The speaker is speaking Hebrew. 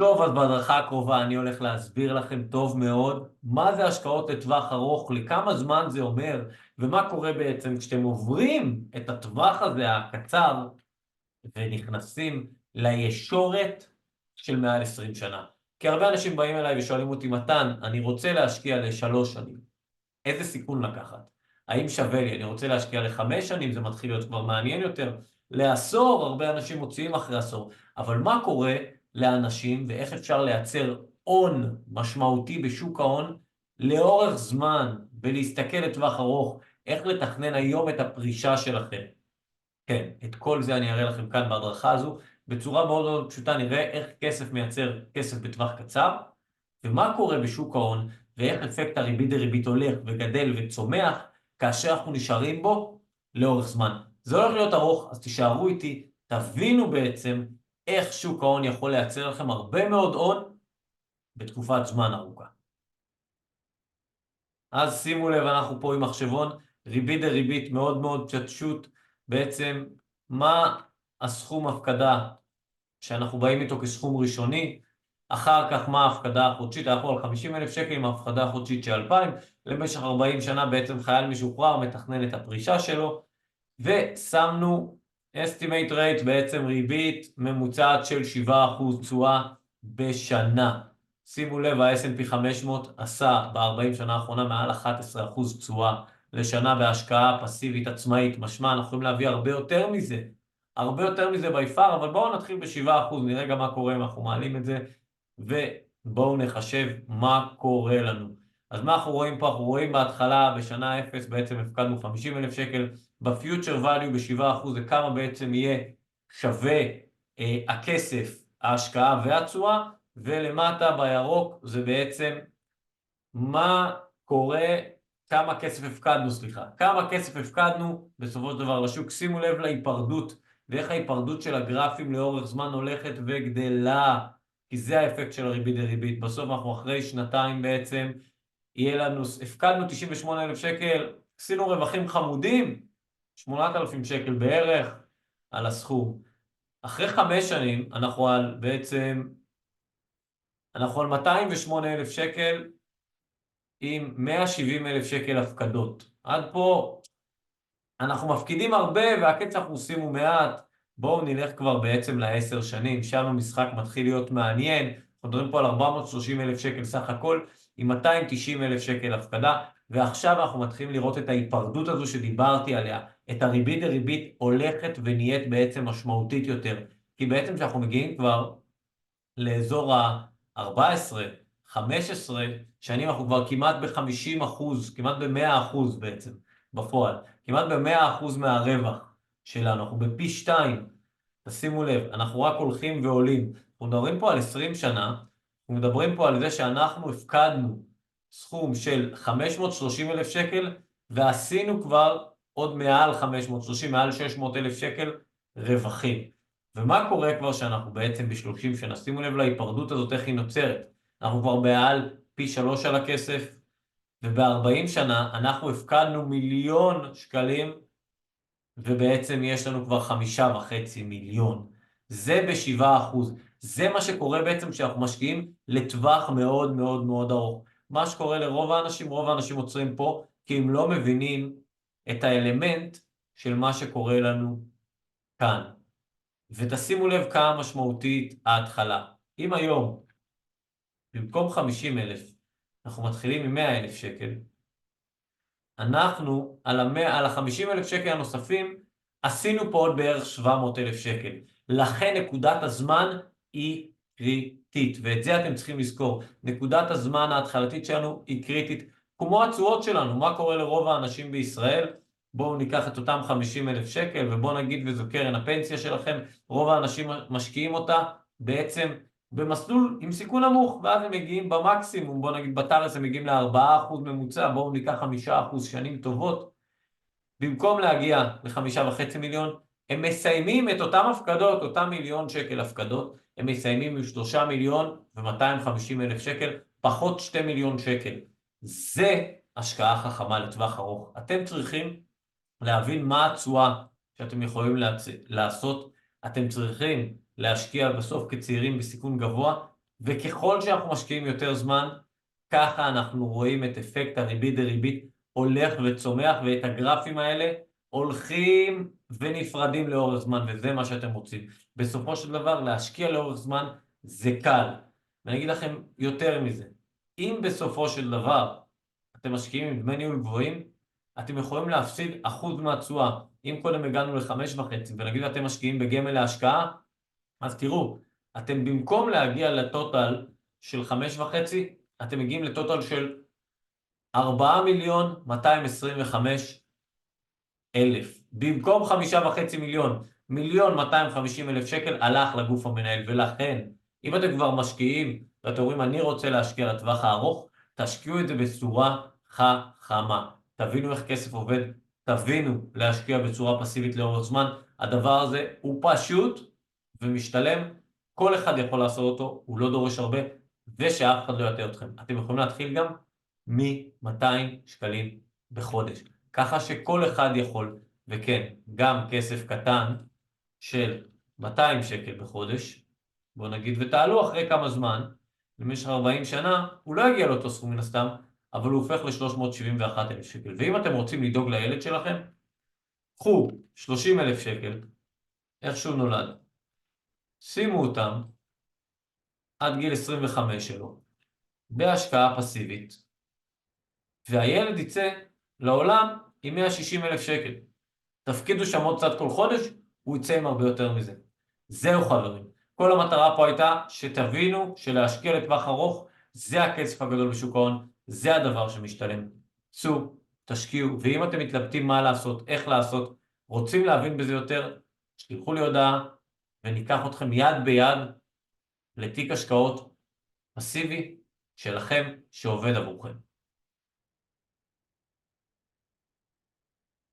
טוב, אז בהדרכה הקרובה אני הולך להסביר לכם טוב מאוד מה זה השקעות לטווח ארוך, לכמה זמן זה אומר, ומה קורה בעצם כשאתם עוברים את הטווח הזה הקצר ונכנסים לישורת של מעל 20 שנה. כי הרבה אנשים באים אליי ושואלים אותי, מתן, אני רוצה להשקיע לשלוש שנים. איזה סיכון לקחת? האם שווה לי? אני רוצה להשקיע לחמש שנים, זה מתחיל להיות כבר מעניין יותר. לעשור, הרבה אנשים מוציאים אחרי עשור. אבל מה קורה לאנשים ואיך אפשר לייצר הון משמעותי בשוק ההון לאורך זמן ולהסתכל לטווח ארוך, איך לתכנן היום את הפרישה שלכם? כן, את כל זה אני אראה לכם כאן בהדרכה הזו. בצורה מאוד מאוד פשוטה נראה איך כסף מייצר כסף בטווח קצר, ומה קורה בשוק ההון, ואיך אפקט הריבית דריבית הולך וגדל וצומח, כאשר אנחנו נשארים בו לאורך זמן. זה הולך להיות ארוך, אז תישארו איתי, תבינו בעצם איך שוק ההון יכול לייצר לכם הרבה מאוד הון בתקופת זמן ארוכה. אז שימו לב, אנחנו פה עם מחשבון, ריבית דריבית מאוד מאוד פשוט, בעצם מה הסכום הפקדה שאנחנו באים איתו כסכום ראשוני, אחר כך מה ההפקדה החודשית, אנחנו על 50,000 שקל עם ההפקדה החודשית של 2,000, למשך 40 שנה בעצם חייל משוחרר מתכנן את הפרישה שלו, ושמנו estimate rate, בעצם ריבית ממוצעת של 7% תשואה בשנה. שימו לב, ה-S&P 500 עשה ב-40 שנה האחרונה מעל 11% תשואה לשנה בהשקעה פסיבית עצמאית. משמע, אנחנו יכולים להביא הרבה יותר מזה ביפר, אבל בואו נתחיל ב-7%, נראה גם מה קורה אם אנחנו מעלים את זה, ובואו נחשב מה קורה לנו. אז מה אנחנו רואים פה? אנחנו רואים בהתחלה, בשנה 0 בעצם הפקדנו 50,000 שקל, בפיוטר value ב-7% זה כמה בעצם יהיה שווה הכסף, ההשקעה והתשואה, ולמטה בירוק זה בעצם מה קורה, כמה כסף הפקדנו בסופו של דבר לשוק. שימו לב להיפרדות, ואיך ההיפרדות של הגרפים לאורך זמן הולכת וגדלה, כי זה האפקט של הריבית דריבית. בסוף אנחנו אחרי שנתיים בעצם, יהיה לנו, הפקדנו 98,000 שקל, עשינו רווחים חמודים, 8,000 שקל בערך על הסכום. אחרי 5 שנים אנחנו על 208,000 שקל עם 170,000 שקל הפקדות. עד פה אנחנו מפקידים הרבה והקץ אנחנו עושים הוא מעט. בואו נלך כבר בעצם ל10 שנים, שם המשחק מתחיל להיות מעניין. אנחנו מדברים פה על 430,000 שקל סך הכל, עם 290,000 שקל הפקדה, ועכשיו אנחנו מתחילים לראות את ההיפרדות הזו שדיברתי עליה, את הריבית דריבית הולכת ונהיית בעצם משמעותית יותר, כי בעצם כשאנחנו מגיעים כבר לאזור ה-14, 15 שנים, אנחנו כבר כמעט ב-50%, כמעט ב-100% בעצם, בפועל. כמעט ב-100% מהרווח שלנו, אנחנו בפי 2. תשימו לב, אנחנו רק הולכים ועולים. אנחנו מדברים פה על 20 שנה, אנחנו מדברים פה על זה שאנחנו הפקדנו סכום של 530,000 שקל, ועשינו כבר עוד מעל 530, מעל 600,000 שקל רווחים. ומה קורה כבר שאנחנו בעצם ב-30 שנה? שימו לב להיפרדות הזאת, איך היא נוצרת. אנחנו כבר מעל פי 3 על הכסף, וב-40 שנה אנחנו הפקדנו 1,000,000 שקלים, ובעצם יש לנו כבר 5.5 מיליון. זה ב7%. זה מה שקורה בעצם כשאנחנו משקיעים לטווח מאוד מאוד מאוד ארוך. מה שקורה לרוב האנשים, רוב האנשים עוצרים פה, כי הם לא מבינים את האלמנט של מה שקורה לנו כאן. ותשימו לב כמה משמעותית ההתחלה. אם היום, במקום 50,000, אנחנו מתחילים עם 100,000 שקל, אנחנו על ה-50,000 שקל הנוספים, עשינו פה עוד בערך 700,000 שקל. לכן נקודת הזמן היא קריטית, ואת זה אתם צריכים לזכור. נקודת הזמן ההתחלתית שלנו היא קריטית, כמו התשואות שלנו. מה קורה לרוב האנשים בישראל? בואו ניקח את אותם 50,000 שקל, ובואו נגיד וזו קרן הפנסיה שלכם, רוב האנשים משקיעים אותה בעצם במסלול עם סיכון נמוך, ואז הם מגיעים במקסימום, בואו נגיד בתארס הם מגיעים ל4% ממוצע, בואו ניקח 5% שנים טובות, במקום להגיע ל5.5 מיליון, הם מסיימים את אותם הפקדות, אותם 1,000,000 שקל הפקדות, הם מסיימים עם 3,250,000 שקל, פחות 2 מיליון שקל. זה השקעה חכמה לטווח ארוך. אתם צריכים להבין מה התשואה שאתם יכולים לעשות, אתם צריכים להשקיע בסוף כצעירים בסיכון גבוה, וככל שאנחנו משקיעים יותר זמן, ככה אנחנו רואים את אפקט הריבית דריבית הולך וצומח, ואת הגרפים האלה הולכים ונפרדים לאורך זמן, וזה מה שאתם רוצים. בסופו של דבר, להשקיע לאורך זמן זה קל. ואני אגיד לכם יותר מזה. אם בסופו של דבר אתם משקיעים עם דמי ניהול גבוהים, אתם יכולים להפסיד 1% מהתשואה. אם קודם הגענו ל5.5, ונגיד אתם משקיעים בגמל להשקעה, אז תראו, אתם במקום להגיע לטוטל של 5.5, אתם מגיעים לטוטל של 4,225,000. במקום 5.5 מיליון, 1,250,000 שקל הלך לגוף המנהל. ולכן, אם אתם כבר משקיעים, ואתם אומרים, אני רוצה להשקיע לטווח הארוך, תשקיעו את זה בצורה חכמה. תבינו איך כסף עובד, תבינו להשקיע בצורה פסיבית לאורך זמן. הדבר הזה הוא פשוט ומשתלם. כל אחד יכול לעשות אותו, הוא לא דורש הרבה, ושאף אחד לא יטעה אתכם. אתם יכולים להתחיל גם מ-200 שקלים בחודש. ככה שכל אחד יכול, וכן, גם כסף קטן של 200 שקל בחודש, בואו נגיד, ותעלו אחרי כמה זמן, במשך 40 שנה, הוא לא יגיע לאותו סכום מן הסתם, אבל הוא הופך ל-371,000 שקל. ואם אתם רוצים לדאוג לילד שלכם, קחו 30,000 שקל, איך שהוא נולד, שימו אותם עד גיל 25 שלו, בהשקעה פסיבית, והילד יצא לעולם עם 160,000 שקל. תפקידו שם עוד קצת כל חודש, הוא יצא עם הרבה יותר מזה. זהו חברים. כל המטרה פה הייתה שתבינו שלהשקיע לטווח ארוך, זה הכסף הגדול בשוק ההון, זה הדבר שמשתלם. צאו, תשקיעו, ואם אתם מתלבטים מה לעשות, איך לעשות, רוצים להבין בזה יותר, שלחו לי הודעה, וניקח אתכם יד ביד לתיק השקעות פסיבי שלכם שעובד עבורכם.